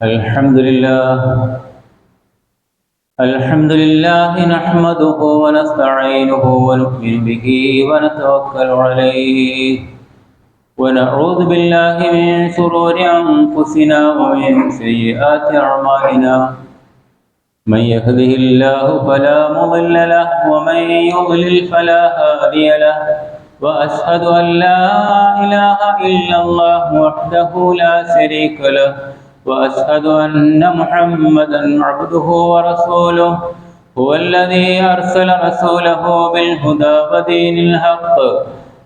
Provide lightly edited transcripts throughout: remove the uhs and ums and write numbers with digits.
الحمد لله نحمده ونستعينه ونؤمن به ونتوكل عليه ونعوذ بالله من شرور أنفسنا ومن سيئات أعمالنا من يهده الله فلا مضل له ومن يضلل فلا هادي له وأشهد أن لا إله إلا الله وحده لا شريك له وأشهد أن محمدًا عبده ورسوله هو الذي أرسل رسوله بالهدى ودين الحق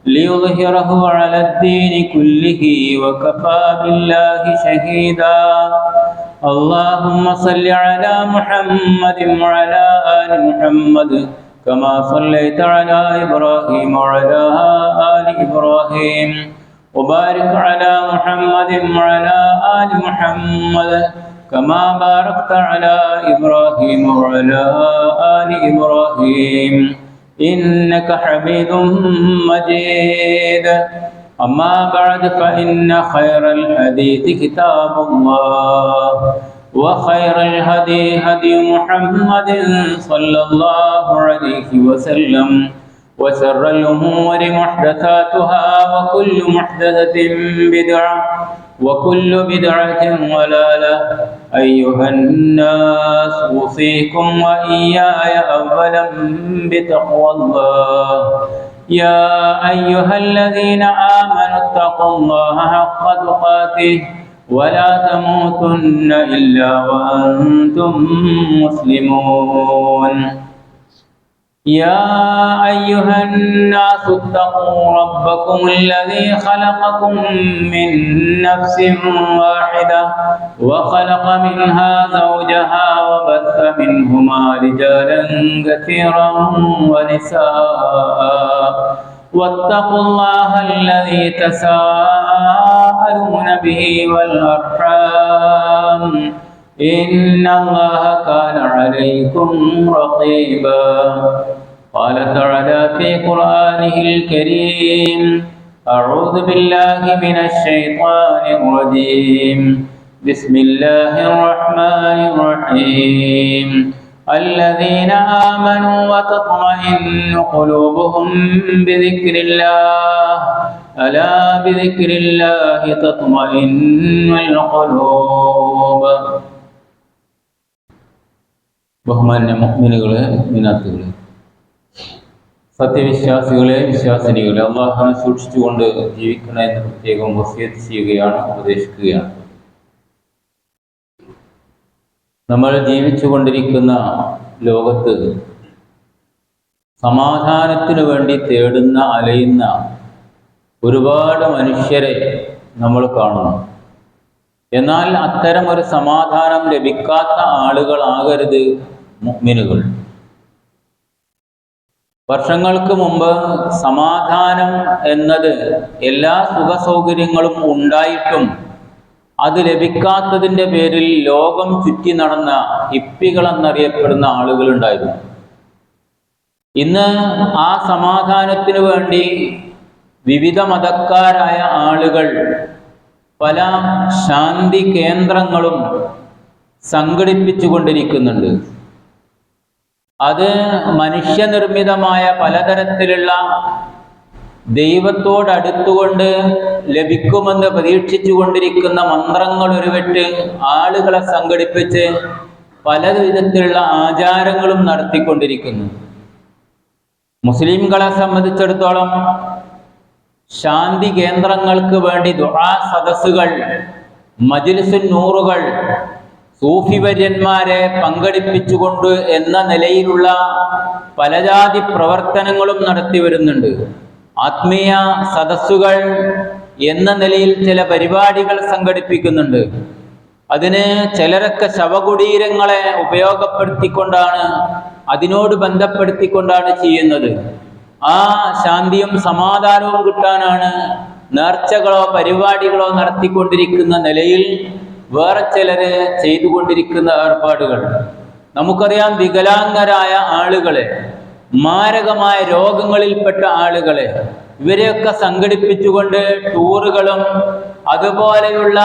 ليظهره على الدين كله وكفى بالله شهيدا اللهم صل على محمد وعلى آل محمد كما صليت على إبراهيم وعلى آل إبراهيم وبارك على محمد وعلى آل محمد كما باركت على إبراهيم وعلى آل إبراهيم إنك حميد مجيد أما بعد فإن خير الحديث كتاب الله وخير الهدي هدي محمد صلى الله عليه وسلم وشر الأمور محدثاتها وكل محدثة بدعة وكل بدعة ضلالة أيها الناس أوصيكم وإياي أولا بتقوى الله يا أيها الذين آمنوا اتقوا الله حق تقاته ولا تموتن إلا وأنتم مسلمون يا أيها الناس اتقوا ربكم الذي خلقكم من نفس واحدة وخلق منها زوجها وبث منهما رجالا كثيرا ونساء واتقوا الله الذي تساءلون به والأرحام إن الله كان عليكم رقيبا قال تعالى في قرآنه الكريم أعوذ بالله من الشيطان الرجيم بسم الله الرحمن الرحيم الذين آمنوا وتطمئن قلوبهم بذكر الله ألا بذكر الله تطمئن القلوب ബഹുമാന്യ മുഅ്മിനുകളെ മുഅ്മിനാത്തുകളെ സത്യവിശ്വാസികളെ വിശ്വാസിനികളെ അല്ലാഹുവിനെ സൂക്ഷിച്ചുകൊണ്ട് ജീവിക്കണേ എന്ന് പ്രത്യേകം വസിയത്ത് ചെയ്യുകയാണ്, ഉപദേശിക്കുകയാണ്. നമ്മൾ ജീവിച്ചുകൊണ്ടിരിക്കുന്ന ലോകത്ത് സമാധാനത്തിനു വേണ്ടി തേടുന്ന അലയുന്ന ഒരുപാട് മനുഷ്യരെ നമ്മൾ കാണുന്നു. എന്നാൽ അത്തരം ഒരു സമാധാനം ലഭിക്കാത്ത ആളുകളാകരുത് മുഅ്മിനുകൾ. വർഷങ്ങൾക്ക് മുമ്പ് സമാധാനം എന്നത് എല്ലാ സുഖസൗകര്യങ്ങളും ഉണ്ടായിട്ടും അത് ലഭിക്കാത്തതിൻ്റെ പേരിൽ ലോകം ചുറ്റി നടന്ന ഹിപ്പികൾ എന്നറിയപ്പെടുന്ന ആളുകളുണ്ടായിരുന്നു. ഇന്ന് ആ സമാധാനത്തിനു വേണ്ടി വിവിധ മതക്കാരായ ആളുകൾ പല ശാന്തി കേന്ദ്രങ്ങളും സംഘടിപ്പിച്ചുകൊണ്ടിരിക്കുന്നുണ്ട്. അത് മനുഷ്യനിർമ്മിതമായ പലതരത്തിലുള്ള ദൈവത്തോടടുത്തുകൊണ്ട് ലഭിക്കുമെന്ന് പ്രതീക്ഷിച്ചുകൊണ്ടിരിക്കുന്ന മന്ത്രങ്ങൾ ഉരുവിട്ട് ആളുകളെ സംഘടിപ്പിച്ച് പല വിധത്തിലുള്ള ആചാരങ്ങളും നടത്തിക്കൊണ്ടിരിക്കുന്നു. മുസ്ലിംകളെ സംബന്ധിച്ചിടത്തോളം ശാന്തി കേന്ദ്രങ്ങൾക്ക് വേണ്ടി ദുആ സദസ്സുകൾ, മജ്ലിസുൻ നൂറുകൾ, സൂഫിവര്യന്മാരെ പങ്കെടുപ്പിച്ചുകൊണ്ട് എന്ന നിലയിലുള്ള പലജാതി പ്രവർത്തനങ്ങളും നടത്തി വരുന്നുണ്ട്. ആത്മീയ സദസ്സുകൾ എന്ന നിലയിൽ ചില പരിപാടികൾ സംഘടിപ്പിക്കുന്നുണ്ട്. അതിന് ചിലരൊക്കെ ശവകുടീരങ്ങളെ ഉപയോഗപ്പെടുത്തിക്കൊണ്ടാണ്, അതിനോട് ബന്ധപ്പെടുത്തിക്കൊണ്ടാണ് ചെയ്യുന്നത്. ആ ശാന്തിയും സമാധാനവും കിട്ടാനാണ് നേർച്ചകളോ പരിപാടികളോ നടത്തിക്കൊണ്ടിരിക്കുന്ന നിലയിൽ വേറെ ചിലര് ചെയ്തുകൊണ്ടിരിക്കുന്ന ഏർപ്പാടുകൾ. നമുക്കറിയാം, വികലാംഗരായ ആളുകളെ, മാരകമായ രോഗങ്ങളിൽപ്പെട്ട ആളുകളെ, ഇവരെയൊക്കെ സംഘടിപ്പിച്ചുകൊണ്ട് ടൂറുകളും അതുപോലെയുള്ള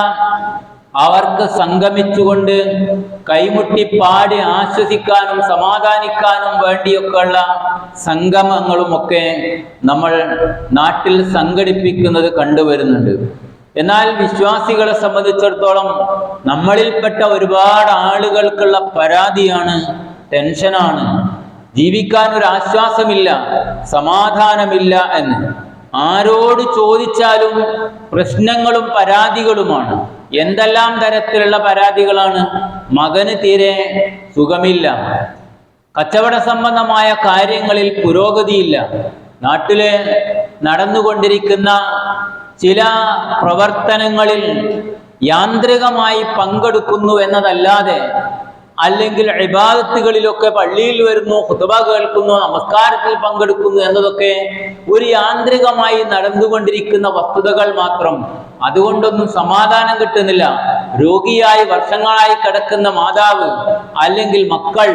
അവർക്ക് സംഗമിച്ചുകൊണ്ട് കൈമുട്ടി പാടി ആശ്വസിക്കാനും സമാധാനിക്കാനും വേണ്ടിയൊക്കെയുള്ള സംഗമങ്ങളുമൊക്കെ നമ്മൾ നാട്ടിൽ സംഘടിപ്പിക്കുന്നത് കണ്ടുവരുന്നുണ്ട്. എന്നാൽ വിശ്വാസികളെ സംബന്ധിച്ചിടത്തോളം നമ്മളിൽപ്പെട്ട ഒരുപാട് ആളുകൾക്കുള്ള പരാതിയാണ്, ടെൻഷനാണ്, ജീവിക്കാൻ ഒരു ആശ്വാസമില്ല, സമാധാനമില്ല എന്ന്. ആരോട് ചോദിച്ചാലും പ്രശ്നങ്ങളും പരാതികളുമാണ്. എന്തെല്ലാം തരത്തിലുള്ള പരാതികളാണ്? മകന് തീരെ സുഖമില്ല, കച്ചവട സംബന്ധമായ കാര്യങ്ങളിൽ പുരോഗതിയില്ല, നാട്ടില് നടന്നുകൊണ്ടിരിക്കുന്ന ചില പ്രവർത്തനങ്ങളിൽ യാന്ത്രികമായി പങ്കെടുക്കുന്നു എന്നതല്ലാതെ, അല്ലെങ്കിൽ ഇബാദത്തുകളിലൊക്കെ പള്ളിയിൽ വരുന്നു, ഖുതുബ കേൾക്കുന്നു, നമസ്കാരത്തിൽ പങ്കെടുക്കുന്നു എന്നതൊക്കെ ഒരു യാന്ത്രികമായി നടന്നുകൊണ്ടിരിക്കുന്ന വസ്തുതകൾ മാത്രം. അതുകൊണ്ടൊന്നും സമാധാനം കിട്ടുന്നില്ല. രോഗിയായി വർഷങ്ങളായി കിടക്കുന്ന മാതാവ്, അല്ലെങ്കിൽ മക്കൾ,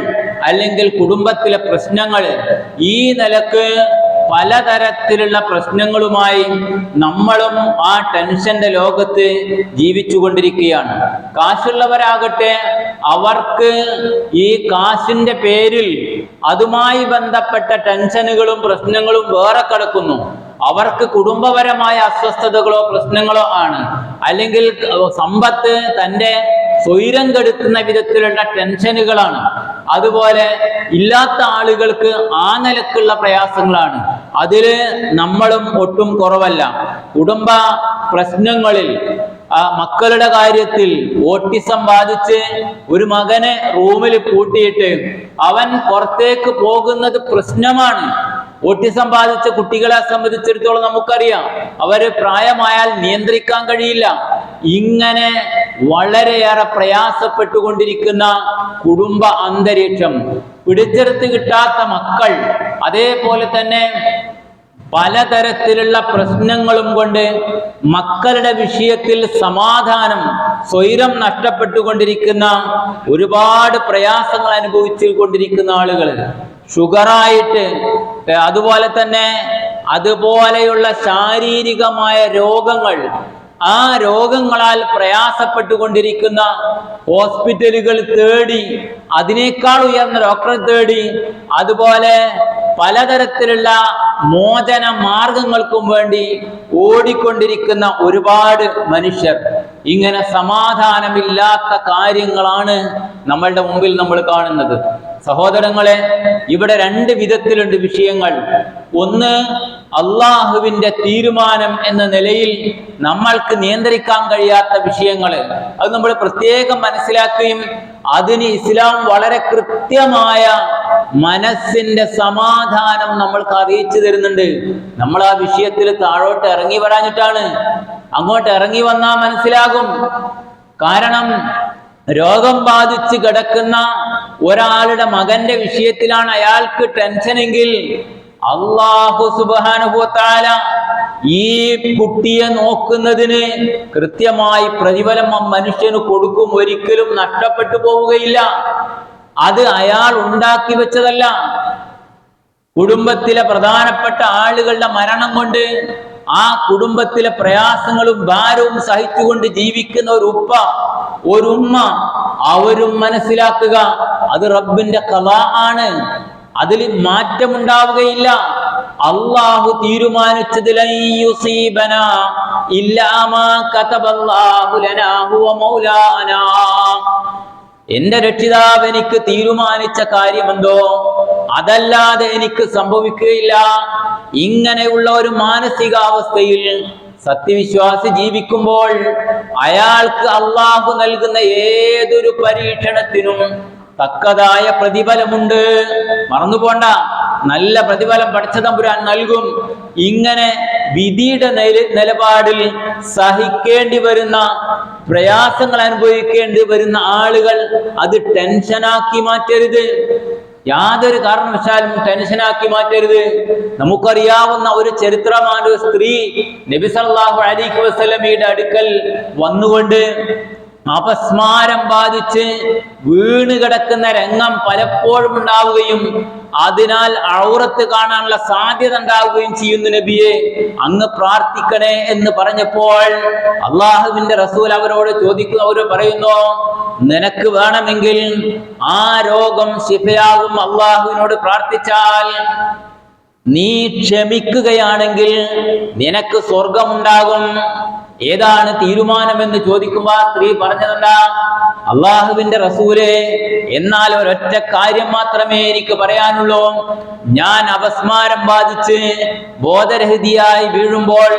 അല്ലെങ്കിൽ കുടുംബത്തിലെ പ്രശ്നങ്ങൾ, ഈ നിലക്ക് പലതരത്തിലുള്ള പ്രശ്നങ്ങളുമായി നമ്മളും ആ ടെൻഷന്റെ ലോകത്ത് ജീവിച്ചു കൊണ്ടിരിക്കുകയാണ്. കാശുള്ളവരാകട്ടെ, അവർക്ക് ഈ കാശിന്റെ പേരിൽ അതുമായി ബന്ധപ്പെട്ട ടെൻഷനുകളും പ്രശ്നങ്ങളും വേറെ കിടക്കുന്നു. അവർക്ക് കുടുംബപരമായ അസ്വസ്ഥതകളോ പ്രശ്നങ്ങളോ ആണ്, അല്ലെങ്കിൽ സമ്പത്ത് തൻ്റെ സ്വൈരം കെടുത്തുന്ന വിധത്തിലുള്ള ടെൻഷനുകളാണ്. അതുപോലെ ഇല്ലാത്ത ആളുകൾക്ക് ആ നിലക്കുള്ള പ്രയാസങ്ങളാണ്. അതില് നമ്മളും ഒട്ടും കുറവല്ല. കുടുംബ പ്രശ്നങ്ങളിൽ, മക്കളുടെ കാര്യത്തിൽ ഓട്ടിസം ബാധിച്ച് ഒരു മകനെ റൂമിൽ പൂട്ടിയിട്ട് അവൻ പുറത്തേക്ക് പോകുന്നത് പ്രശ്നമാണ്. ഓട്ടിസം ബാധിച്ച കുട്ടികളെ സംബന്ധിച്ചിടത്തോളം നമുക്കറിയാം, അവര് പ്രായമായാൽ നിയന്ത്രിക്കാൻ കഴിയില്ല. ഇങ്ങനെ വളരെയേറെ പ്രയാസപ്പെട്ടുകൊണ്ടിരിക്കുന്ന കുടുംബ അന്തരീക്ഷം, പിടിച്ചെടുത്ത് കിട്ടാത്ത മക്കൾ, അതേപോലെ തന്നെ പലതരത്തിലുള്ള പ്രശ്നങ്ങളും കൊണ്ട് മക്കളുടെ വിഷയത്തിൽ സമാധാനം, സ്വൈരം നഷ്ടപ്പെട്ടുകൊണ്ടിരിക്കുന്ന ഒരുപാട് പ്രയാസങ്ങൾ അനുഭവിച്ചു കൊണ്ടിരിക്കുന്ന ആളുകൾ, ഷുഗറായിട്ട്, അതുപോലെ തന്നെ അതുപോലെയുള്ള ശാരീരികമായ രോഗങ്ങൾ, ആ രോഗങ്ങളാൽ പ്രയാസപ്പെട്ടുകൊണ്ടിരിക്കുന്ന, ഹോസ്പിറ്റലുകൾ തേടി, അതിനേക്കാൾ ഉയർന്ന ഡോക്ടറെ തേടി, അതുപോലെ പലതരത്തിലുള്ള മോചന മാർഗങ്ങൾക്കും വേണ്ടി ഓടിക്കൊണ്ടിരിക്കുന്ന ഒരുപാട് മനുഷ്യർ. ഇങ്ങനെ സമാധാനമില്ലാത്ത കാര്യങ്ങളാണ് നമ്മളുടെ മുമ്പിൽ നമ്മൾ കാണുന്നത്. സഹോദരങ്ങളെ, ഇവിടെ രണ്ട് വിധത്തിലുണ്ട് വിഷയങ്ങൾ. ഒന്ന്, അള്ളാഹുവിന്റെ തീരുമാനം എന്ന നിലയിൽ നമ്മൾക്ക് നിയന്ത്രിക്കാൻ കഴിയാത്ത വിഷയങ്ങൾ. അത് നമ്മൾ പ്രത്യേകം മനസ്സിലാക്കുകയും അതിന് ഇസ്ലാം വളരെ കൃത്യമായ മനസ്സിന്റെ സമാധാനം നമ്മൾക്ക് അറിയിച്ചു തരുന്നുണ്ട്. നമ്മൾ ആ വിഷയത്തിൽ താഴോട്ട് ഇറങ്ങി വരാഞ്ഞിട്ടാണ്. അങ്ങോട്ട് ഇറങ്ങി വന്നാൽ മനസ്സിലാകും. കാരണം രോഗം ബാധിച്ച് കിടക്കുന്ന ഒരാളുടെ മകന്റെ വിഷയത്തിലാണ് അയാൾക്ക് ടെൻഷനെങ്കിൽ, അല്ലാഹു സുബ്ഹാനഹു വ തആല ഈ കുട്ടിയെ നോക്കുന്നതിന് കൃത്യമായി പ്രതിഫലം മനുഷ്യന് കൊടുക്കും. ഒരിക്കലും നഷ്ടപ്പെട്ടു പോവുകയില്ല. അത് അയാൾ ഉണ്ടാക്കി വെച്ചതല്ല. കുടുംബത്തിലെ പ്രധാനപ്പെട്ട ആളുകളുടെ മരണം കൊണ്ട് ആ കുടുംബത്തിലെ പ്രയാസങ്ങളും ഭാരവും സഹിച്ചുകൊണ്ട് ജീവിക്കുന്ന ഒരു ഉപ്പ, ഒരു ഉമ്മ, അവരും മനസ്സിലാക്കുക അത് റബ്ബിന്റെ ഖളാ ആണ്. അതിൽ മാറ്റമുണ്ടാവുകയില്ല. അല്ലാഹു തീരുമാനിച്ചത് ലൻ യുസീബനാ ഇല്ലാ മാ കതബല്ലാഹു ലനാ ഹുവ മൗലാനാ. എന്റെ രക്ഷിതാവ് എനിക്ക് തീരുമാനിച്ച കാര്യമെന്തോ അതല്ലാതെ എനിക്ക് സംഭവിക്കുകയില്ല. ഇങ്ങനെയുള്ള ഒരു മാനസികാവസ്ഥയിൽ സത്യവിശ്വാസി ജീവിക്കുമ്പോൾ അയാൾക്ക് അള്ളാഹു നൽകുന്ന ഏതൊരു പരീക്ഷണത്തിനും തക്കതായ പ്രതിഫലമുണ്ട്. മറന്നുപോണ്ട, നല്ല പ്രതിഫലം പടച്ച തമ്പുരാൻ നൽകും. ഇങ്ങനെ വിധിയുടെ നിലപാടിൽ സഹിക്കേണ്ടി വരുന്ന, പ്രയാസങ്ങൾ അനുഭവിക്കേണ്ടി വരുന്ന ആളുകൾ അത് ടെൻഷനാക്കി മാറ്റരുത്. യാതൊരു കാരണവശാലും ടെൻഷനാക്കി മാറ്റരുത്. നമുക്കറിയാവുന്ന ഒരു ചരിത്രമാണ്. ഒരു സ്ത്രീ നബി സല്ലല്ലാഹു അലൈഹി വസല്ലമയുടെ അടുക്കൽ വന്നുകൊണ്ട് അപസ്മാരം ബാധിച്ച് വീണ് കിടക്കുന്ന രംഗം പലപ്പോഴും ഉണ്ടാവുകയും അതിനാൽ ഔറത്ത് കാണാനുള്ള സാധ്യത ഉണ്ടാവുകയും ചെയ്യുന്നു. നബിയെ, അങ്ങ് പ്രാർത്ഥിക്കണേ എന്ന് പറഞ്ഞപ്പോൾ അള്ളാഹുവിന്റെ റസൂൽ അവരോട് അവര് പറയുന്നു, നിനക്ക് വേണമെങ്കിൽ ആ രോഗം ശിഫയാകും അള്ളാഹുവിനോട് പ്രാർത്ഥിച്ചാൽ. നീ ക്ഷമിക്കുകയാണെങ്കിൽ നിനക്ക് സ്വർഗമുണ്ടാകും. ഏതാണ് തീരുമാനമെന്ന് ചോദിക്കുമ്പോ സ്ത്രീ പറഞ്ഞതെന്താ? അള്ളാഹുവിന്റെ റസൂലേ, എന്നാൽ ഒരൊറ്റ കാര്യം മാത്രമേ എനിക്ക് പറയാനുള്ളൂ. ഞാൻ അപസ്മാരം ബാധിച്ച് ബോധരഹിതയായി വീഴുമ്പോൾ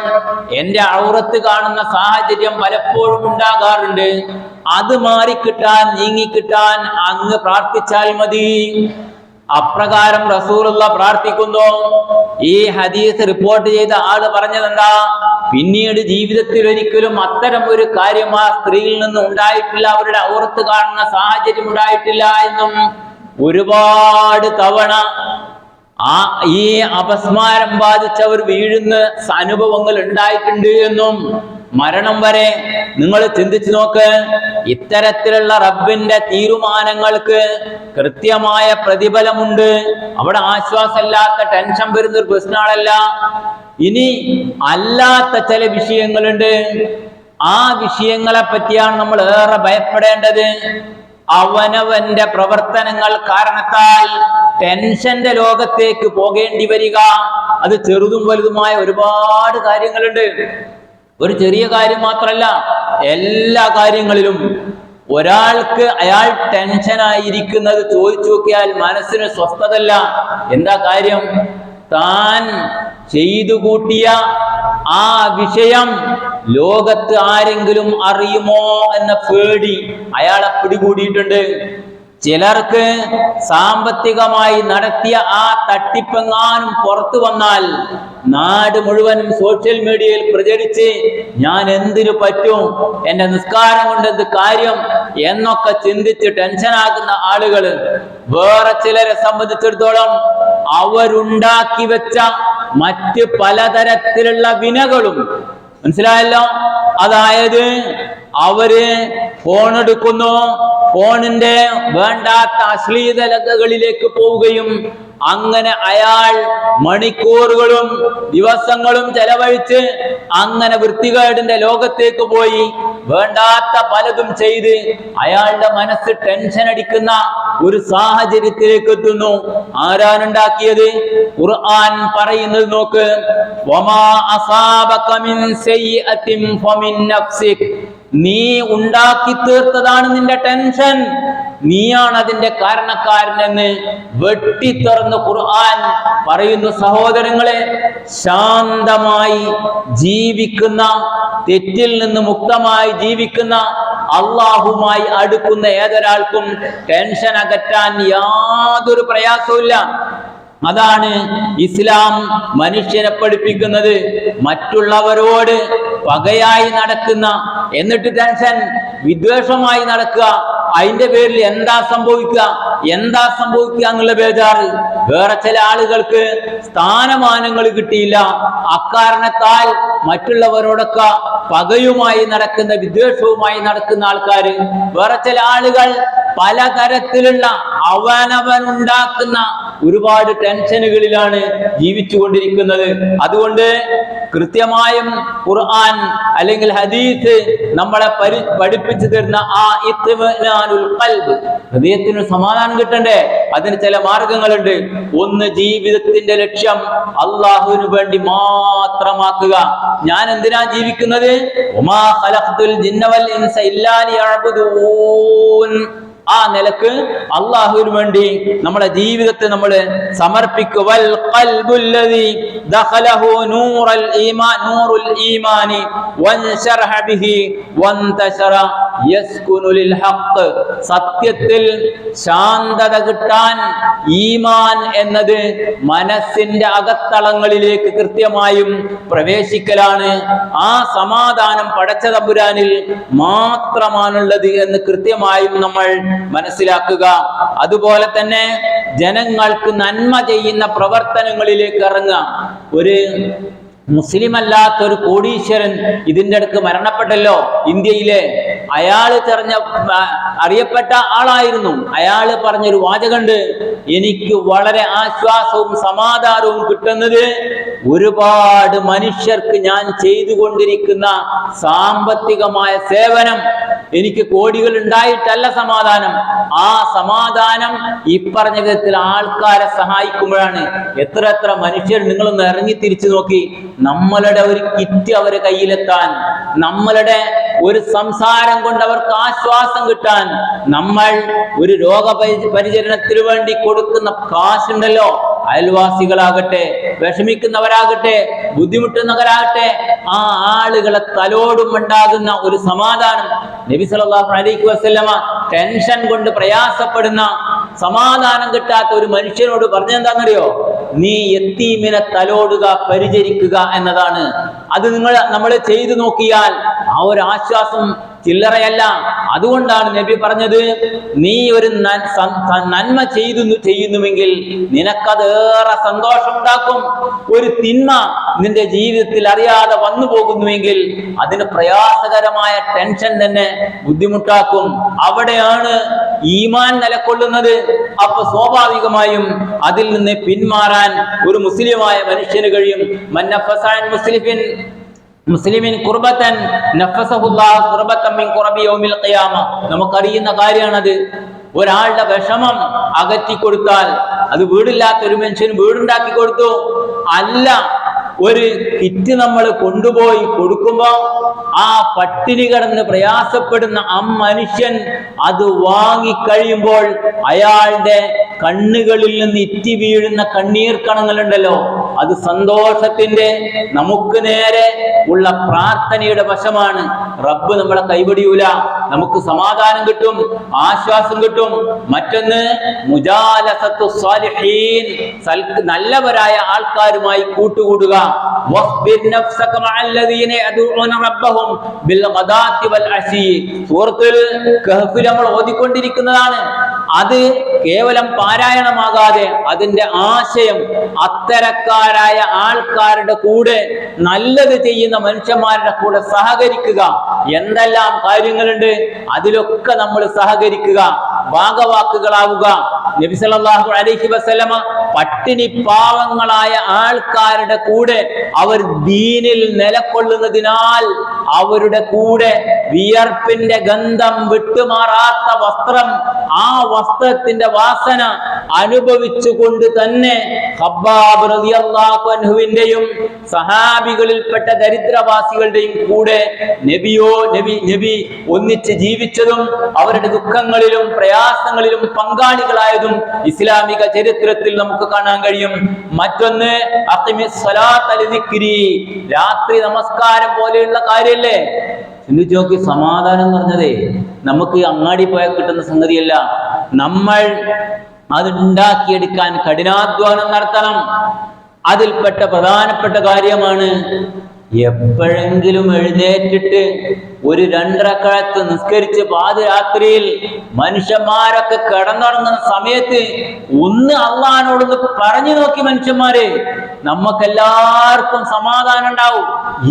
എന്റെ ഔറത്ത് കാണുന്ന സാഹചര്യം പലപ്പോഴും ഉണ്ടാകാറുണ്ട്. അത് മാറിക്കിട്ടാൻ, നീങ്ങിക്കിട്ടാൻ അങ്ങ് പ്രാർത്ഥിച്ചാൽ മതി. അപ്രകാരം റസൂലുള്ള പ്രാർത്ഥിക്കുന്നു. ഈ ഹദീസ് റിപ്പോർട്ട് ചെയ്ത ആള് പറഞ്ഞതെന്താ? പിന്നീട് ജീവിതത്തിൽ ഒരിക്കലും അത്തരം ഒരു കാര്യം ആ സ്ത്രീയിൽ നിന്ന് ഉണ്ടായിട്ടില്ല, അവരുടെ ഔറത്ത് കാണുന്ന സാഹചര്യം ഉണ്ടായിട്ടില്ല എന്നും, ഒരുപാട് തവണ ഈ അപസ്മാരം ബാധിച്ചവർ വീഴുന്ന അനുഭവങ്ങൾ ഉണ്ടായിട്ടുണ്ട് എന്നും, മരണം വരെ നിങ്ങൾ ചിന്തിച്ചു നോക്ക്. ഇത്തരത്തിലുള്ള റബ്ബിന്റെ തീരുമാനങ്ങൾക്ക് കൃത്യമായ പ്രതിഫലമുണ്ട്. അവിടെ ആശ്വാസമില്ലാത്ത, ടെൻഷൻ വരുന്ന ഒരു പ്രശ്നമല്ല. ഇനി അല്ലാത്ത ചില വിഷയങ്ങളുണ്ട്. ആ വിഷയങ്ങളെ പറ്റിയാണ് നമ്മൾ ഏറെ ഭയപ്പെടേണ്ടത്. അവനവന്റെ പ്രവർത്തനങ്ങൾ കാരണത്താൽ ടെൻഷന്റെ ലോകത്തേക്ക് പോകേണ്ടി വരിക. അത് ചെറുതും വലുതുമായ ഒരുപാട് കാര്യങ്ങളുണ്ട്. ഒരു ചെറിയ കാര്യം മാത്രമല്ല, എല്ലാ കാര്യങ്ങളിലും ഒരാൾക്ക് അയാൾ ടെൻഷനായിരിക്കുന്നത് ചോദിച്ചു നോക്കിയാൽ മനസ്സിന് സ്വസ്ഥതല്ല. എന്താ കാര്യം? താൻ ചെയ്തു കൂട്ടിയ ആ വിഷയം ലോകത്ത് ആരെങ്കിലും അറിയുമോ എന്ന പേടി അയാളെ പിടികൂടിയിട്ടുണ്ട്. ചിലർക്ക് സാമ്പത്തികമായി നടത്തിയ ആ തട്ടിപ്പെങ്ങാനും പുറത്തു വന്നാൽ നാട് മുഴുവനും സോഷ്യൽ മീഡിയയിൽ പ്രചരിച്ച് ഞാൻ എന്തിനു പറ്റും, എന്റെ നിസ്കാരം കൊണ്ട് എന്ത് കാര്യം എന്നൊക്കെ ചിന്തിച്ച് ടെൻഷനാകുന്ന ആളുകൾ. വേറെ ചിലരെ സംബന്ധിച്ചിടത്തോളം അവരുണ്ടാക്കി വെച്ച മറ്റ് പലതരത്തിലുള്ള വിനകളും, മനസ്സിലായല്ലോ? അതായത് അവര് ഫോൺ എടുക്കുന്നു, ഫോണിന്റെ വേണ്ടാത്ത അശ്ലീലതകളിലേക്ക് പോവുകയും അങ്ങനെ അയാൾ മണിക്കൂറുകളും ദിവസങ്ങളും ചെലവഴിച്ച് അങ്ങനെ വൃത്തികേടിന്റെ ലോകത്തേക്ക് പോയി വേണ്ടാത്ത പലതും ചെയ്ത് അയാളുടെ മനസ്സ് ടെൻഷൻ അടിക്കുന്ന ഒരു സാഹചര്യത്തിലേക്ക് എത്തുന്നു. ആരാണുണ്ടാക്കിയത്? ഖുർആൻ പറയുന്നത് നോക്ക്, വമാ അസാബക മിൻ സയ്യിഅത്തിൻ ഫമിൻ നഫ്സിക്. നീ ഉണ്ടാക്കി തീർത്തതാണ് നിന്റെ ടെൻഷൻ, നീയാണ് അതിന്റെ കാരണക്കാരനെന്ന് വെട്ടിത്തുറന്ന് ഖുർആൻ പറയുന്നു. സഹോദരങ്ങളെ, ശാന്തമായി ജീവിക്കുന്ന, തെറ്റിൽ നിന്ന് മുക്തമായി ജീവിക്കുന്ന, അള്ളാഹുമായി അടുക്കുന്ന ഏതൊരാൾക്കും ടെൻഷൻ അകറ്റാൻ യാതൊരു പ്രയാസവുമില്ല. അതാണ് ഇസ്ലാം മനുഷ്യനെ പഠിപ്പിക്കുന്നത്. മറ്റുള്ളവരോട് പകയായി നടക്കുന്ന, എന്നിട്ട് ടെൻഷൻ, വിദ്വേഷമായി നടക്കുക, അതിന്റെ പേരിൽ എന്താ സംഭവിക്കുക എന്നുള്ള ബേജാറ്. വേറെ ചില ആളുകൾക്ക് സ്ഥാനമാനങ്ങൾ കിട്ടിയില്ല, അക്കാരണത്താൽ മറ്റുള്ളവരോടൊക്കെ പകയുമായി നടക്കുന്ന, വിദ്വേഷവുമായി നടക്കുന്ന ആൾക്കാര്. വേറെ ചില ആളുകൾ പലതരത്തിലുള്ള അവനവനുണ്ടാക്കുന്ന ഒരുപാട് ടെൻഷനുകളിലാണ് ജീവിച്ചു കൊണ്ടിരിക്കുന്നത്. അതുകൊണ്ട് കൃത്യമായും ഖുർആൻ അല്ലെങ്കിൽ ഹദീസ് നമ്മളെ പഠിപ്പിച്ചു തരുന്ന ആ ഇത്മിനാനുൽ ഖൽബ്, ഹൃദയത്തിന് സമാധാനം കിട്ടണ്ടേ? അതിന് ചില മാർഗങ്ങളുണ്ട്. ഒന്ന്, ജീവിതത്തിന്റെ ലക്ഷ്യം അള്ളാഹുവിന് വേണ്ടി മാത്രമാക്കുക. ഞാൻ എന്തിനാ ജീവിക്കുന്നത്? വമാ ഖലഖ്തുൽ ജിന്ന വൽ ഇൻസ ഇല്ലാ ലിയഅ്ബുദൂൻ. ആ നിലക്ക് അള്ളാഹുവിന് വേണ്ടി നമ്മുടെ ജീവിതത്തെ നമ്മൾ സമർപ്പിക്കുക. വൽ ഖൽബുല്ലദീ ദഖലഹു നൂറുൽ ഈമാനി വൻശറഹ ബിഹി വൻതശറ യസ്കുനു ലിൽ ഹഖ്. സത്യത്തിൽ ശാന്തത കിട്ടാൻ ഈമാൻ എന്നത് മനസ്സിന്റെ അകത്തളങ്ങളിലേക്ക് കൃത്യമായും പ്രവേശിക്കലാണ്. ആ സമാധാനം പടച്ച തമ്പുരാനിൽ മാത്രമാണുള്ളത് എന്ന് കൃത്യമായും നമ്മൾ മനസ്സിലാക്കുക. അതുപോലെ തന്നെ ജനങ്ങൾക്ക് നന്മ ചെയ്യുന്ന പ്രവർത്തനങ്ങളിലേക്ക് ഇറങ്ങുക. ഒരു മുസ്ലിം അല്ലാത്ത ഒരു കോടീശ്വരൻ ഇതിന്റെ അടുക്ക് മരണപ്പെട്ടല്ലോ ഇന്ത്യയിലെ. അയാള് അറിയപ്പെട്ട ആളായിരുന്നു. അയാള് പറഞ്ഞൊരു വാചകമുണ്ട്, എനിക്ക് വളരെ ആശ്വാസവും സമാധാനവും കിട്ടുന്നത് ഒരുപാട് മനുഷ്യർക്ക് ഞാൻ ചെയ്തുകൊണ്ടിരിക്കുന്ന സാമ്പത്തികമായ സേവനം, എനിക്ക് കോടികൾ ഉണ്ടായിട്ടല്ല സമാധാനം, ആ സമാധാനം ഈ പറഞ്ഞ വിധത്തിൽ ആൾക്കാരെ സഹായിക്കുമ്പോഴാണ്. എത്ര എത്ര മനുഷ്യർ, നിങ്ങളൊന്ന് ഇറങ്ങി തിരിച്ചു നോക്കി, നമ്മളുടെ ഒരു കിറ്റ് അവരെ കയ്യിലെത്താൻ, നമ്മളുടെ ഒരു സംസാരം കൊണ്ട് അവർക്ക് ആശ്വാസം കിട്ടാൻ, നമ്മൾ ഒരു രോഗപരിചരണത്തിന് വേണ്ടി കൊടുക്കുന്ന കാശുണ്ടല്ലോ, അയൽവാസികളാകട്ടെ, വിഷമിക്കുന്നവരാകട്ടെ, ബുദ്ധിമുട്ടുന്നവരാകട്ടെ, ആ ആളുകളെ തലോടും ഉണ്ടാകുന്ന ഒരു സമാധാനം. നബി സല്ലല്ലാഹു അലൈഹി വസല്ലമ ടെൻഷൻ കൊണ്ട് പ്രയാസപ്പെടുന്ന, സമാധാനം കിട്ടാത്ത ഒരു മനുഷ്യനോട് പറഞ്ഞെന്താണെന്നറിയോ? നീ യത്തീമിനെ തലോടുക, പരിചരിക്കുക എന്നതാണ്. അത് നമ്മൾ ചെയ്തു നോക്കിയാൽ ആ ഒരു ആശ്വാസം ചില്ലറയല്ല. അതുകൊണ്ടാണ് നബി പറഞ്ഞത്, നീ ഒരു നന്മ ചെയ്യുന്നുവെങ്കിൽ നിനക്കതേറെ സന്തോഷമുണ്ടാക്കും. ഒരു തിന്മ നിന്റെ ജീവിതത്തിൽ അറിയാതെ വന്നു പോകുന്നുവെങ്കിൽ അതിന് പ്രയാസകരമായ ടെൻഷൻ തന്നെ ബുദ്ധിമുട്ടാക്കും. അവിടെയാണ് ഈമാൻ നിലകൊള്ളുന്നത്. അപ്പൊ സ്വാഭാവികമായും അതിൽ നിന്ന് പിന്മാറാൻ ഒരു മുസ്ലിമായ മനുഷ്യന് കഴിയും. മുസ്ലിമിൻ കുർബത്തൻ നഫസഹുല്ലാഹു കുർബത്തൻ മിൻ ഖുറബി യൗമിൽ ഖിയാമ. നമുക്കറിയുന്ന കാര്യമാണത്. ഒരാളുടെ വിഷമം അകറ്റി കൊടുത്താൽ, അത് വീടില്ലാത്ത ഒരു മനുഷ്യന് വീടുണ്ടാക്കി കൊടുത്തു, അല്ല ഒരു കിറ്റ് നമ്മൾ കൊണ്ടുപോയി കൊടുക്കുമ്പോ ആ പട്ടിണി കിടന്ന് പ്രയാസപ്പെടുന്ന ആ മനുഷ്യൻ അത് വാങ്ങിക്കഴിയുമ്പോൾ അയാളുടെ കണ്ണുകളിൽ നിന്ന് ഇറ്റി വീഴുന്ന കണ്ണീർ കണങ്ങളുണ്ടല്ലോ, അത് സന്തോഷത്തിന്റെ, നമുക്ക് നേരെ ഉള്ള പ്രാർത്ഥനയുടെ വശമാണ്. റബ്ബ് നമ്മളെ കൈപിടിയൂല, നമുക്ക് സമാധാനം കിട്ടും, ആശ്വാസം കിട്ടും. മറ്റൊന്ന് മുജാലസത്തു സ്വാലിഹീൻ, നല്ലവരായ ആൾക്കാരുമായി കൂട്ടുകൂടുക. സൂറത്തുൽ കഹ്ഫിൽ നമ്മൾ ഓതിക്കൊണ്ടിരിക്കുന്നതാണ്. അത് കേവലം പാരായണമാകാതെ അതിന്റെ ആശയം, അത്തരക്കാരായ ആൾക്കാരുടെ കൂടെ, നല്ലത് ചെയ്യുന്ന മനുഷ്യന്മാരുടെ കൂടെ സഹകരിക്കുക. എന്തെല്ലാം കാര്യങ്ങളുണ്ട്, അതിലൊക്കെ നമ്മൾ സഹകരിക്കുക, ഭാഗവാക്കുകളാവുക. നബി സല്ലല്ലാഹു അലൈഹി വസല്ലമ പട്ടിണി പാവങ്ങളായ ആൾക്കാരുടെ കൂടെ അവർ ദീനിൽ നിലകൊള്ളുന്നതിനാൽ അവരുടെ കൂടെ വിയർപ്പിന്റെ ഗന്ധം വിട്ടുമാറാത്ത വസ്ത്രം, ആ വസ്ത്രത്തിന്റെ വാസന അനുഭവിച്ചുകൊണ്ട് തന്നെ ഖബ്ബാബ് റളിയല്ലാഹു അൻഹുവിന്റെയും സഹാബികളിൽപ്പെട്ട ദരിദ്രവാസികളുടെയും കൂടെ നബി ഒന്നിച്ച് ജീവിച്ചതും അവരുടെ ദുഃഖങ്ങളിലും പ്രയാസങ്ങളിലും പങ്കാളികളായതും ഇസ്ലാമിക ചരിത്രത്തിൽ നമുക്ക് കാണാൻ കഴിയും. മറ്റൊന്ന് അഖിമിസ് സ്വലാത്ത ലിദിക്രി, രാത്രി നമസ്കാരം പോലെയുള്ള കാര്യല്ലേ. ചിന്തിച്ചു നോക്കി, സമാധാനം എന്ന് പറഞ്ഞതേ നമുക്ക് അങ്ങാടി പോയാൽ കിട്ടുന്ന സംഗതിയല്ല. നമ്മൾ അത് ഉണ്ടാക്കിയെടുക്കാൻ കഠിനാധ്വാനം നടത്തണം. അതിൽപ്പെട്ട പ്രധാനപ്പെട്ട കാര്യമാണ് എപ്പോഴെങ്കിലും എഴുന്നേറ്റിട്ട് ഒരു 2 റക്അത്ത് നിസ്കരിച്ച് പാതിരാത്രിയിൽ മനുഷ്യന്മാരൊക്കെ കിടന്നുറങ്ങുന്ന സമയത്ത് ഒന്ന് അള്ളാഹിനോടൊന്ന് പറഞ്ഞു നോക്കി മനുഷ്യന്മാരെ, നമുക്കെല്ലാവർക്കും സമാധാനം ഉണ്ടാവും.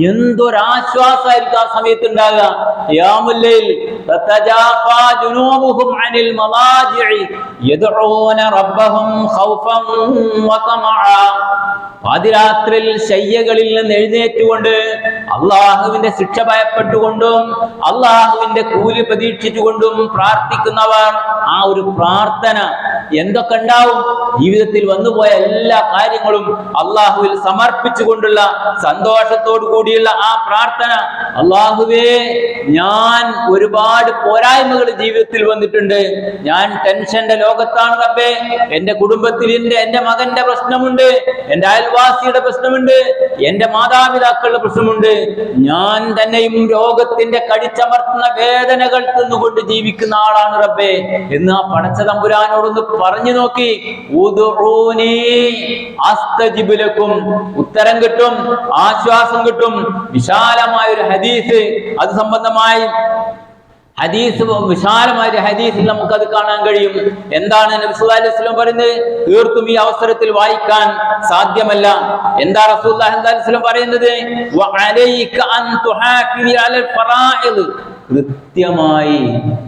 എന്തൊരാശ്വാസമായിരിക്കും ആ സമയത്ത് ഉണ്ടാകുക. ഖിയാമുൽ ലൈൽ തതജാഫാ ജുനൂബുഹും അനിൽ മലാജിഇ യദ്ഊന റബ്ബഹും ഖൗഫൻ വതമഅ. പാതിരാത്രിയിൽ ശയ്യകളിൽ നിന്ന് എഴുന്നേറ്റുകൊണ്ട് അള്ളാഹുവിന്റെ ശിക്ഷ ഭയപ്പെട്ടുകൊണ്ടും അള്ളാഹുവിന്റെ കൂലി പ്രതീക്ഷിച്ചുകൊണ്ടും പ്രാർത്ഥിക്കുന്നവർ, ആ ഒരു പ്രാർത്ഥന എന്തൊക്കെ ഉണ്ടാവും ജീവിതത്തിൽ വന്നുപോയ എല്ലാ കാര്യങ്ങളും അള്ളാഹുവിൽ സമർപ്പിച്ചുകൊണ്ടുള്ള സന്തോഷത്തോടു കൂടിയുള്ള ആ പ്രാർത്ഥന. അള്ളാഹുവേ, ഞാൻ ഒരുപാട് പോരായ്മകൾ ജീവിതത്തിൽ വന്നിട്ടുണ്ട്, ഞാൻ ടെൻഷന്റെ ലോകത്താണ് റബ്ബേ. എന്റെ കുടുംബത്തിൽ എന്റെ മകന്റെ പ്രശ്നമുണ്ട്, എന്റെ അയൽവാസിയുടെ പ്രശ്നമുണ്ട്, എന്റെ മാതാപിതാക്കളുടെ പ്രശ്നമുണ്ട്, ഞാൻ തന്നെയും രോഗത്തിന്റെ കടിച്ചമർത്തുന്ന വേദനകൾ തിന്നുകൊണ്ട് ജീവിക്കുന്ന ആളാണ് റബ്ബേ എന്ന് ആ പടച്ച തമ്പുരാനോടൊന്ന് പറഞ്ഞു നോക്കി. ഉദ്ഉനി അസ്തജിബ് ലക്കും, ഉത്തരം കിട്ടും, ആശ്വാസം കിട്ടും. വിശാലമായ ഒരു ഹദീസ്, അത് സംബന്ധമായി ഹദീസ്, വിശാലമായ ഹദീസിൽ നമുക്കത് കാണാൻ കഴിയും. എന്താണ് നബി സല്ലല്ലാഹു അലൈഹി വസല്ലം പറയുന്നത്? തീർത്തും ഈ അവസരത്തിൽ വായിക്കാൻ സാധ്യമല്ല. എന്താ റസൂലുള്ളാഹി സ്വല്ലല്ലാഹു അലൈഹി വസല്ലം പറയുന്നത്? വഅലൈക അൻ തുഹാഫിദി അലൽ ഫറായിദ്, കൃത്യമായി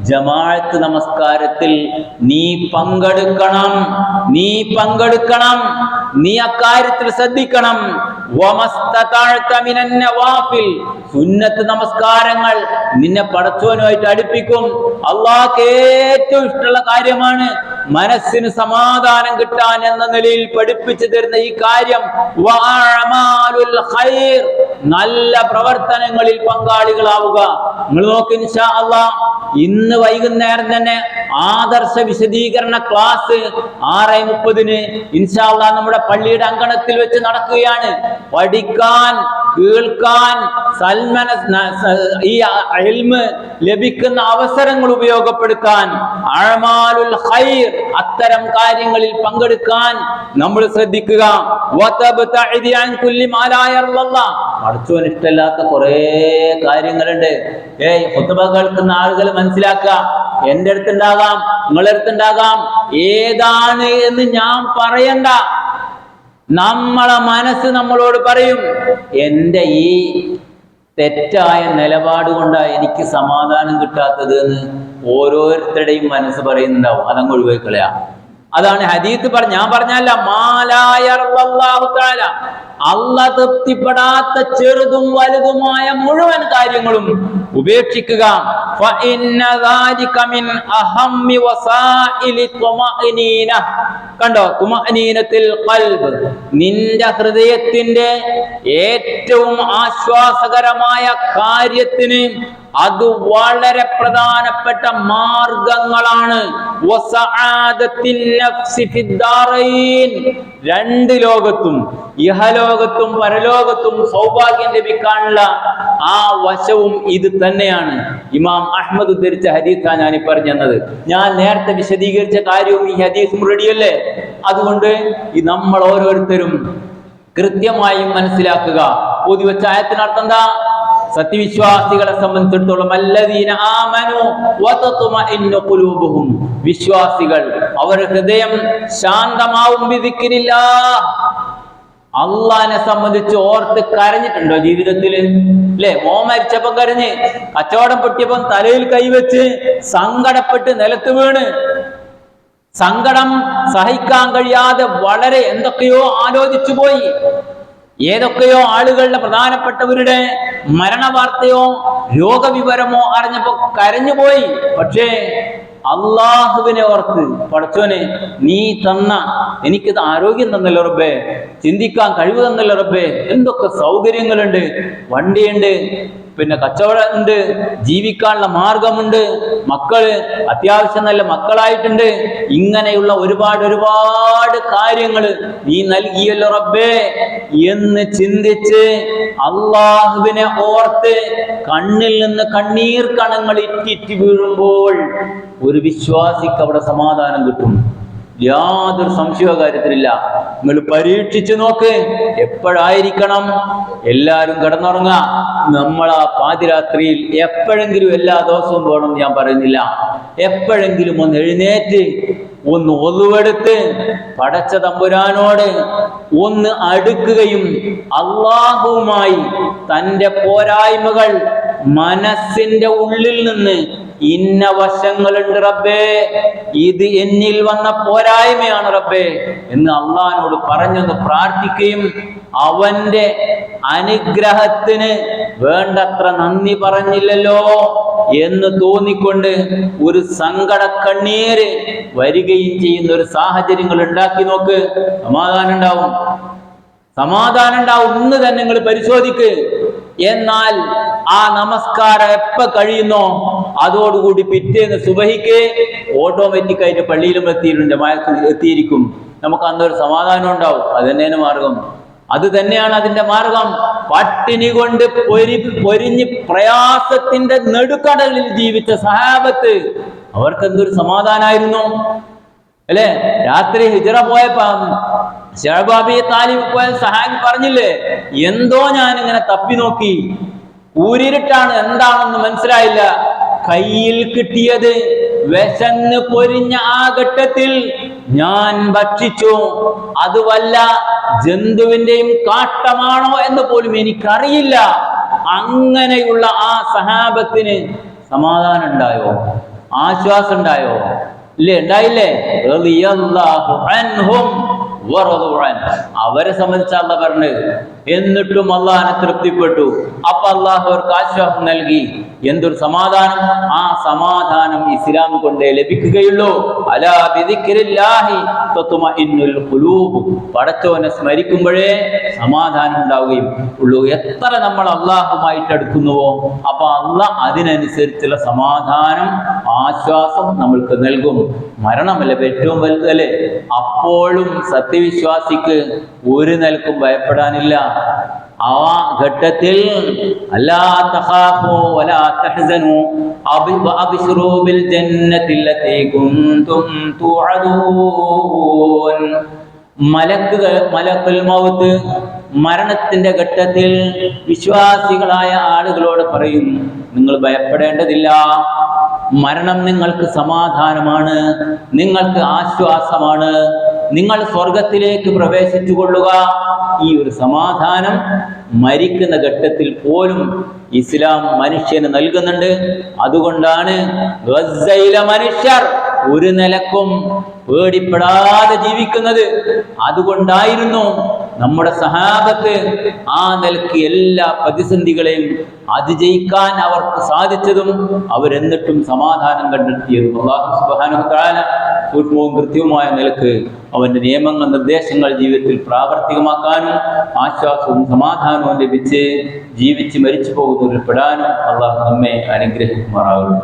ജമാഅത്ത് നമസ്കാരത്തിൽ നീ പങ്കെടുക്കണം, നീ അക്കാര്യത്തിൽ ശ്രദ്ധിക്കണം. സുന്നത്ത് നമസ്കാരങ്ങൾ നിന്നെ പടച്ചവനുമായിട്ട് അടുപ്പിക്കും. അള്ളാഹ്ക്ക് ഏറ്റവും ഇഷ്ടമുള്ള കാര്യമാണ്. മനസ്സിന് സമാധാനം കിട്ടാൻ എന്ന നിലയിൽ പഠിപ്പിച്ചു തരുന്ന ഈ കാര്യം, നല്ല പ്രവർത്തനങ്ങളിൽ പങ്കാളികളാവുക. നിങ്ങൾ നോക്ക്, ഇൻഷാ അല്ലാഹ് ഇന്ന് വൈകുന്നേരം തന്നെ ആദർശ വിശദീകരണ ക്ലാസ് 6:30 ഇൻഷാ അല്ലാഹ് നമ്മുടെ പള്ളിയുടെ അങ്കണത്തിൽ വെച്ച് നടക്കുകയാണ്. പഠിക്കാൻ, കേൾക്കാൻ, ഈ ഇൽമ് ലഭിക്കുന്ന അവസരങ്ങൾ ഉപയോഗപ്പെടുത്താൻ, അഅ്മാലുൽ ഖൈർ അത്തരം കാര്യങ്ങളിൽ പങ്കെടുക്കാൻ നമ്മൾ ശ്രദ്ധിക്കുക. പഠിച്ചവന് ഇഷ്ടമില്ലാത്ത കുറെ കാര്യങ്ങളുണ്ട്. ഖുത്ബ കേൾക്കുന്ന ആളുകൾ മനസ്സിലാക്കുക, എന്റെ അടുത്തുണ്ടാകാം, നിങ്ങളുടെ അടുത്തുണ്ടാകാം, ഏതാണ് എന്ന് ഞാൻ പറയണ്ട. നമ്മളെ മനസ്സ് നമ്മളോട് പറയും, എന്റെ ഈ തെറ്റായ നിലപാട് കൊണ്ടാണ് എനിക്ക് സമാധാനം കിട്ടാത്തത് എന്ന് ഓരോരുത്തരുടെയും മനസ്സ് പറയുന്നുണ്ടാവും. അതങ്ങ് ഒഴിവാക്കളയാ. അതാണ് ഹദീസ് ഞാൻ പറഞ്ഞല്ല, അള്ളാഹ് തൃപ്തിപ്പെടാത്ത ചെറുതും വലുതുമായ മുഴുവൻ കാര്യങ്ങളും ഉപേക്ഷിക്കുക. കണ്ടോ, തുമഅനീനത്തുൽ ഖൽബ്, നിന്റെ ഹൃദയത്തിന്റെ ഏറ്റവും ആശ്വാസകരമായ കാര്യത്തിന് അത് വളരെ പ്രധാനപ്പെട്ട മാർഗങ്ങളാണ്. രണ്ട് ലോകത്തും, ഇഹലോകത്തും പരലോകത്തും സൗഭാഗ്യം ലഭിക്കാനുള്ള ആ വശവും ഇത് തന്നെയാണ്. ഇമാം അഹ്മദ് ഉദ്ധരിച്ച ഹദീസാണ് ഞാൻ പറഞ്ഞത്. ഞാൻ നേരത്തെ വിശദീകരിച്ച കാര്യവും ഈ ഹദീസും റെഡിയല്ലേ? അതുകൊണ്ട് നമ്മൾ ഓരോരുത്തരും കൃത്യമായും മനസ്സിലാക്കുക. ഓതിവെച്ച ആയത്തിനർത്ഥം എന്താ? സത്യവിശ്വാസികളെ സംബന്ധിച്ചിടത്തോളം അല്ലദീന ആമനു വതത്മഇന്നു ഖുലൂബുഹും, വിശ്വാസികൾ അവരുടെ ഹൃദയം ശാന്തമാവും ബിദിക്രില്ലാഹ്. അള്ളാഹിനെ സംബന്ധിച്ച് ഓർത്ത് കരഞ്ഞിട്ടുണ്ടോ ജീവിതത്തിൽ? അല്ലെ, മോൻ മരിച്ചപ്പം കരഞ്ഞ്, കച്ചവടം പൊട്ടിയപ്പം തലയിൽ കൈവച്ച് സങ്കടപ്പെട്ട് നിലത്ത് വീണ്, സങ്കടം സഹിക്കാൻ കഴിയാതെ വളരെ എന്തൊക്കെയോ ആലോചിച്ചു പോയി. ഏതൊക്കെയോ ആളുകളുടെ പ്രധാനപ്പെട്ടവരുടെ മരണവാർത്തയോ രോഗവിവരമോ അറിഞ്ഞപ്പോ കരഞ്ഞുപോയി. പക്ഷേ അള്ളാഹുവിനെ ഓർത്ത്, പടച്ചോനെ നീ തന്ന, എനിക്കിത് ആരോഗ്യം തന്നല്ലോ റബ്ബേ, ചിന്തിക്കാൻ കഴിവ് തന്നല്ലോ റബ്ബേ, എന്തൊക്കെ സൗകര്യങ്ങളുണ്ട്, വണ്ടിയുണ്ട്, പിന്നെ കച്ചവടം ഉണ്ട്, ജീവിക്കാനുള്ള മാർഗമുണ്ട്, മക്കള് അത്യാവശ്യം നല്ല മക്കളായിട്ടുണ്ട്, ഇങ്ങനെയുള്ള ഒരുപാട് കാര്യങ്ങൾ നീ നൽകിയല്ലോ റബ്ബേ എന്ന് ചിന്തിച്ച് അള്ളാഹുവിനെ ഓർത്ത് കണ്ണിൽ നിന്ന് കണ്ണീർ കണങ്ങൾ ഇറ്റിറ്റ് വീഴുമ്പോൾ ഒരു വിശ്വാസിക്ക് അവിടെ സമാധാനം കിട്ടും. യാതൊരു സംശയ കാര്യത്തിലില്ല. നിങ്ങൾ പരീക്ഷിച്ചു നോക്ക്. എപ്പോഴായിരിക്കണം? എല്ലാവരും കിടന്നുറങ്ങുക. നമ്മൾ ആ പാതിരാത്രിയിൽ എപ്പോഴെങ്കിലും, എല്ലാ ദിവസവും പോകണം ഞാൻ പറയുന്നില്ല, എപ്പോഴെങ്കിലും ഒന്ന് എഴുന്നേറ്റ് ഒന്ന് ഒളുവെടുത്ത് പടച്ച തമ്പുരാനോട് ഒന്ന് അടുക്കുകയും അള്ളാഹുവുമായി തന്റെ പോരായ്മകൾ മനസ്സിന്റെ ഉള്ളിൽ നിന്ന്, ഇന്ന വശങ്ങളുണ്ട് റബ്ബേ, ഇത് എന്നിൽ വന്ന പോരായ്മയാണ് റബ്ബേ എന്ന് അള്ളാഹിനോട് പറഞ്ഞൊന്ന് പ്രാർത്ഥിക്കുകയും അവന്റെ അനുഗ്രഹത്തിന് വേണ്ടത്ര നന്ദി പറഞ്ഞില്ലല്ലോ എന്ന് തോന്നിക്കൊണ്ട് ഒരു സങ്കട കണ്ണീര് വരികയും ചെയ്യുന്ന ഒരു സാഹചര്യങ്ങൾ ഉണ്ടാക്കി നോക്ക്. സമാധാനം ഉണ്ടാവും. ഇന്ന് തന്നെ നിങ്ങൾ പരിശോധിക്ക്. എന്നാൽ ആ നമസ്കാരം എപ്പ കഴിയുന്നോ അതോടുകൂടി പിറ്റേന്ന് സുബഹിക്ക് ഓട്ടോമാറ്റിക്കായിട്ട് പള്ളിയിലും എത്തിയിരിക്കും. നമുക്ക് അന്നൊരു സമാധാനം ഉണ്ടാവും. അത് തന്നെയാണ് മാർഗം. അത് തന്നെയാണ് അതിന്റെ മാർഗം. പട്ടിണി കൊണ്ട് പൊരിഞ്ഞ് പ്രയാസത്തിന്റെ നെടുക്കടലിൽ ജീവിച്ച സഹാബത്ത്, അവർക്ക് എന്തൊരു സമാധാനായിരുന്നു അല്ലെ? രാത്രി ഹിജ്റ പോയപ്പോ ശഅബാബി താലിബ് പോയ സഹാബി പറഞ്ഞില്ലേ, എന്തോ ഞാൻ ഇങ്ങനെ തപ്പി നോക്കി, കൂരിരുട്ടാണ്, എന്താണെന്ന് മനസ്സിലായില്ല, കയ്യിൽ കിട്ടിയത് വിശന്ന് പൊരിഞ്ഞ ആ ഘട്ടത്തിൽ ഞാൻ ഭക്ഷിച്ചു. അത് വല്ല ജന്തുവിന്റെയും കാട്ടമാണോ എന്ന് പോലും എനിക്കറിയില്ല. അങ്ങനെയുള്ള ആ സഹാബത്തിന് സമാധാനം ഉണ്ടായോ? ആശ്വാസം ഉണ്ടായോ? ഇല്ലേ? ഉണ്ടായില്ലേ? റളിയല്ലാഹു അൻഹും വറദു അൻഹു. അവരെ സംബന്ധിച്ച് അല്ലാഹ് പറഞ്ഞു, എന്നിട്ടും അള്ളാഹിനെ തൃപ്തിപ്പെട്ടു. അപ്പൊ അള്ളാഹു അവർക്ക് ആശ്വാസം നൽകി. എന്തൊരു സമാധാനം! ആ സമാധാനം ഇസ്ലാം കൊണ്ടേ ലഭിക്കുകയുള്ളൂ. അലാ ബിദിക്രില്ലാഹി തത്മഇന്നുൽ ഖുലൂബ്. പടച്ചവനെ സ്മരിക്കുമ്പോഴേ സമാധാനം ഉണ്ടാവുകയും ഉള്ളൂ. എത്ര നമ്മൾ അള്ളാഹുമായിട്ട് അടുക്കുന്നുവോ അപ്പൊ അള്ളാഹ് അതിനനുസരിച്ചുള്ള സമാധാനം, ആശ്വാസം നമ്മൾക്ക് നൽകും. മരണമല്ല ഏറ്റവും വലുതല്ലേ? അപ്പോഴും സത്യവിശ്വാസിക്ക് ഒരു നിലക്കും ഭയപ്പെടാനില്ല. ആ ഘട്ടത്തിൽ അല്ലാ തഖാഫു വലാ തഹ്സനു വഅബ്ശിറൂ ബിൽ ജന്നത്തി ലത്തി കുൻതും തുഅദൂൻ. മലക്കുൽ മൗത്ത് മരണത്തിന്റെ ഘട്ടത്തിൽ വിശ്വാസികളായ ആളുകളോട് പറയും, നിങ്ങൾ ഭയപ്പെടേണ്ടതില്ല. മരണം നിങ്ങൾക്ക് സമാധാനമാണ്, നിങ്ങൾക്ക് ആശ്വാസമാണ്. നിങ്ങൾ സ്വർഗത്തിലേക്ക് പ്രവേശിച്ചു കൊള്ളുക. ഈ ഒരു സമാധാനം മരിക്കുന്ന ഘട്ടത്തിൽ പോലും ഇസ്ലാം മനുഷ്യന് നൽകുന്നുണ്ട്. അതുകൊണ്ടാണ് ഗസയിലെ മനുഷ്യർ ഒരു നിലക്കും പേടിപ്പെടാതെ ജീവിക്കുന്നത്. അതുകൊണ്ടായിരുന്നു നമ്മുടെ സഹാബത്ത് ആ നിലക്ക് എല്ലാ പ്രതിസന്ധികളെയും അതിജയിക്കാൻ അവർക്ക് സാധിച്ചതും അവരെന്നിട്ടും സമാധാനം കണ്ടെത്തിയതും. അല്ലാഹു സുബ്ഹാനഹു വ തആല സൂക്ഷ്മവും കൃത്യവുമായ നിലക്ക് അവന്റെ നിയമങ്ങൾ, നിർദ്ദേശങ്ങൾ ജീവിതത്തിൽ പ്രാവർത്തികമാക്കാനും ആശ്വാസവും സമാധാനവും ലഭിച്ച് ജീവിച്ച് മരിച്ചു പോകുന്നവരിൽ പെടാനും അള്ളാഹു നമ്മെ അനുഗ്രഹിക്കുമാറാകുന്നു.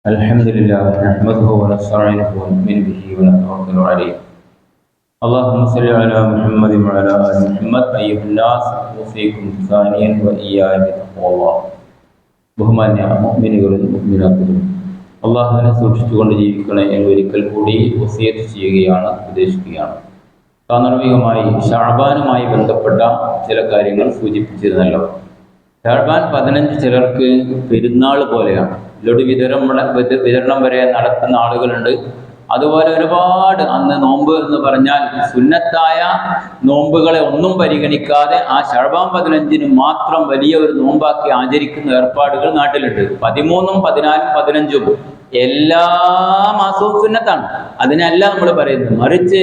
അൽഹംദുലില്ലാഹി നഹ്മദുഹു വനസ്തഈനുഹു വനുഅ്മിനു ബിഹി വനതവക്കലു അലൈഹി. اللهم صل على محمد وعلى آل محمد أيها الناس أوصيكم ثانيا وإياي بتقوى الله. ബഹുമാന്യ മുഅ്മിനുകളും മുഅ്മിനാത്തുകളും, അള്ളാഹുവിനെ സൂക്ഷിച്ചുകൊണ്ട് ജീവിക്കണേ എന്ന് ഒരിക്കൽ കൂടി വസിയത്ത് ചെയ്യുകയാണ്, ഉപദേശിക്കുകയാണ്. സാന്ദർഭികമായി ശഅബാനുമായി ബന്ധപ്പെട്ട ചില കാര്യങ്ങൾ സൂചിപ്പിച്ചിരുന്നല്ലോ. ശഅബാൻ 15 ചിലർക്ക് പെരുന്നാൾ പോലെയാണ്. ലഡു വിതരണം വരെ നടത്തുന്ന ആളുകളുണ്ട്. അതുപോലെ ഒരുപാട് അന്ന് നോമ്പ് എന്ന് പറഞ്ഞാൽ സുന്നത്തായ നോമ്പുകളെ ഒന്നും പരിഗണിക്കാതെ ആ ശഅബാൻ 15 മാത്രം വലിയ ഒരു നോമ്പാക്കി ആചരിക്കുന്ന ഏർപ്പാടുകൾ നാട്ടിലുണ്ട്. 13, 14, 15 എല്ലാ മാസവും സുന്നത്താണ്. അതിനല്ല നമ്മൾ പറയുന്നത്. മറിച്ച്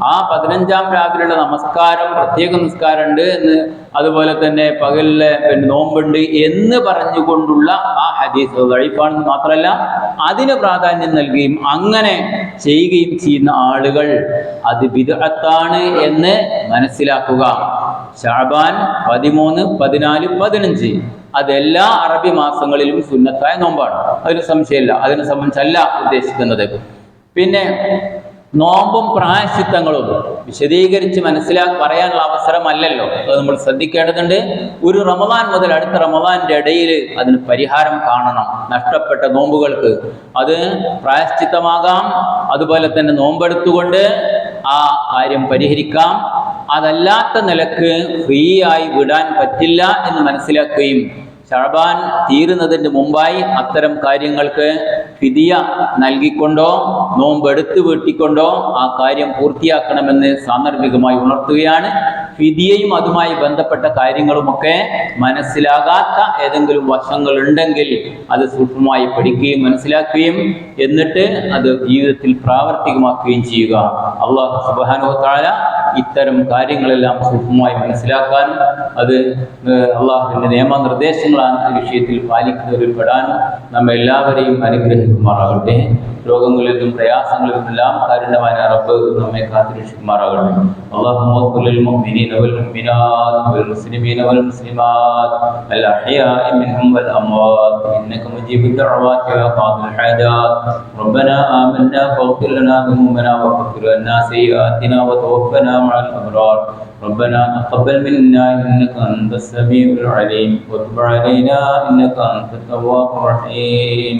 ആ 15-ാം രാവിലെയുള്ള നമസ്കാരം, പ്രത്യേക നിസ്കാരമുണ്ട് എന്ന്, അതുപോലെ തന്നെ പകലിലെ നോമ്പുണ്ട് എന്ന് പറഞ്ഞുകൊണ്ടുള്ള ആ ഹദീസ് ദഈഫാണെന്ന് മാത്രമല്ല അതിന് പ്രാധാന്യം നൽകുകയും അങ്ങനെ ചെയ്യുകയും ചെയ്യുന്ന ആളുകൾ അത് ബിദ്അത്താണ് എന്ന് മനസ്സിലാക്കുക. ശഅബാൻ 13, 14, 15 അതെല്ലാ അറബി മാസങ്ങളിലും സുന്നത്തായ നോമ്പാണ്. അതിന് സംശയമില്ല. അതിനെ സംബന്ധിച്ചല്ല ഉദ്ദേശിക്കുന്നത്. പിന്നെ നോമ്പും പ്രായശ്ചിത്തങ്ങളും വിശദീകരിച്ച് പറയാനുള്ള അവസരമല്ലല്ലോ. അത് നമ്മൾ ശ്രദ്ധിക്കേണ്ടതുണ്ട്. ഒരു റമദാൻ മുതൽ അടുത്ത റമദാന്റെ ഇടയിൽ അതിന് പരിഹാരം കാണണം. നഷ്ടപ്പെട്ട നോമ്പുകൾക്ക് അത് പ്രായശ്ചിത്തമാകാം. അതുപോലെ തന്നെ നോമ്പെടുത്തുകൊണ്ട് ആ കാര്യം പരിഹരിക്കാം. അതല്ലാത്ത നിലക്ക് ഫ്രീ ആയി വിടാൻ പറ്റില്ല എന്ന് മനസ്സിലാക്കുകയും ശഅബാൻ തീരുന്നതിന് മുമ്പായി അത്തരം കാര്യങ്ങൾക്ക് ഫിദിയ നൽകിക്കൊണ്ടോ നോമ്പെടുത്ത് വീട്ടിക്കൊണ്ടോ ആ കാര്യം പൂർത്തിയാക്കണമെന്ന് സാന്ദർഭികമായി ഉണർത്തുകയാണ്. ഫിദിയയും അതുമായി ബന്ധപ്പെട്ട കാര്യങ്ങളുമൊക്കെ മനസ്സിലാകാത്ത ഏതെങ്കിലും വശങ്ങൾ ഉണ്ടെങ്കിൽ അത് സൂക്ഷ്മമായി പഠിക്കുകയും മനസ്സിലാക്കുകയും എന്നിട്ട് അത് ജീവിതത്തിൽ പ്രാവർത്തികമാക്കുകയും ചെയ്യുക. അല്ലാഹു സുബ്ഹാനഹു വ തആല ഇത്തരം കാര്യങ്ങളെല്ലാം സൂക്ഷ്മമായി മനസ്സിലാക്കാനും അത് അള്ളാഹുവിൻ്റെ നിയമനിർദ്ദേശങ്ങളാണ് ഈ വിഷയത്തിൽ പാലിക്കുന്നവരിൽ പെടാനും നമ്മെ എല്ലാവരെയും അനുഗ്രഹിക്കുമാറാകട്ടെ. രോഗങ്ങളിൽ നിന്നും പ്രയാസങ്ങളിൽ നിന്നെല്ലാം കാരുണ്യമായ റബ്ബ് നമ്മെ കാത്തുരക്ഷിക്കുമാറാകട്ടെ. اللهم اغفر للمؤمنين والمؤمنات والمسلمين والمسلمات الأحياء منهم والأموات إنك مجيب الدعوات وقاضي الحاجات. ربنا آمنا فاغفر لنا ذنوبنا وكفر عنا سيئاتنا وتوفنا مع الأبرار. ربنا تقبل منا إنك أنت السميع العليم وتب علينا إنك أنت التواب الرحيم.